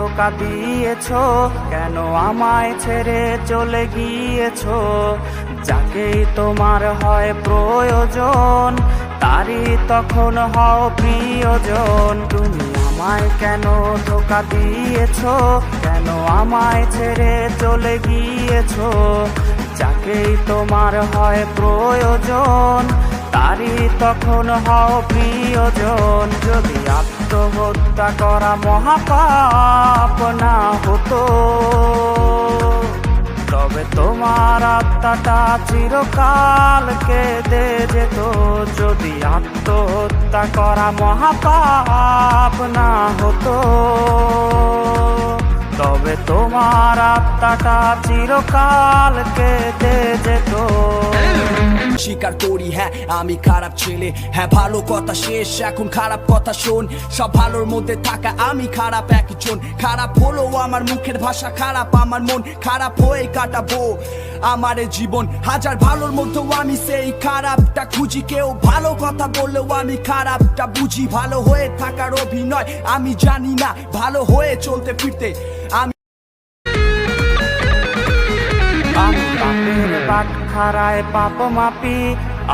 ধোঁকা দিয়েছো, কেন আমায় ছেড়ে চলে গিয়েছো। যাকেই তোমার হয় প্রয়োজন, তারই তখন হও প্রিয়জন। তুমি আমায় কেন ধোঁকা দিয়েছো, কেন আমায় ছেড়ে চলে গিয়েছো। যাকেই তোমার হয় প্রয়োজন, তারই তখন হও প্রিয়জন। যদি আত্মহত্যা করা মহাপাপ না হতো, তবে তোমার আত্মাটা চিরকাল কেঁদে যেত। যদি আত্মহত্যা করা মহাপাপ না হতো, তবে তোমার আত্মাটা চিরকাল কেঁদে যেত। স্বীকার করি হ্যাঁ আমি খারাপ ছেলে, হ্যাঁ ভালো কথা শেষ এখন খারাপ কথা শোন। সব ভালোর মধ্যে থাকা আমি খারাপ একজন। খারাপ হলো আমার মুখের ভাষা, খারাপ আমার মন, খারাপ হয়ে কাটাবো আমার জীবন। হাজার ভালোর মধ্যেও আমি সেই খারাপটা খুঁজি। কেউ ভালো কথা বললেও আমি খারাপটা বুঝি। ভালো হয়ে থাকার অভিনয় আমি জানি না, ভালো হয়ে চলতে ফিরতে আমি পাপের বাটখারায় পাপ মাপি,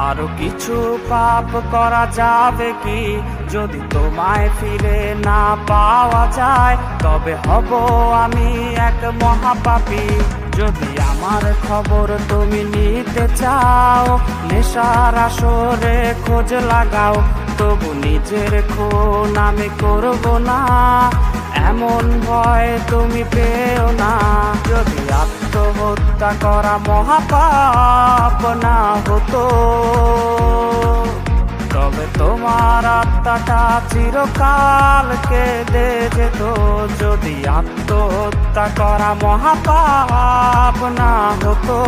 আরো কিছু পাপ করা যাবে কি। যদি তোমায় ফিরে না পাওয়া যায়, তবে হব আমি এক মহাপাপী। যদি আমার খবর তুমি নিতে চাও, নেশার আসরে খোঁজ লাগাও, তবু নিজের খুন আমি করব না, এমন ভয় তুমি পেও না। যদি আত্মহত্যা করা মহাপাপ না হতো, তবে তোমার আত্মাটা চিরকাল কেঁদে যেত। যদি আত্মহত্যা করা মহাপাপ না হতো,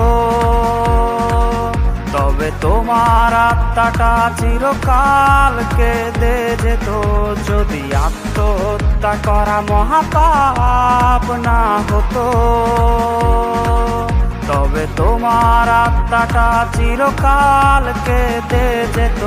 তবে তোমার আত্মাটা চিরকাল কেঁদে যেত। যদি আত্মহত্যা করা মহাপাপ না হতো, তবে তোমার আত্মাটা চিরকাল কেঁদে যেত।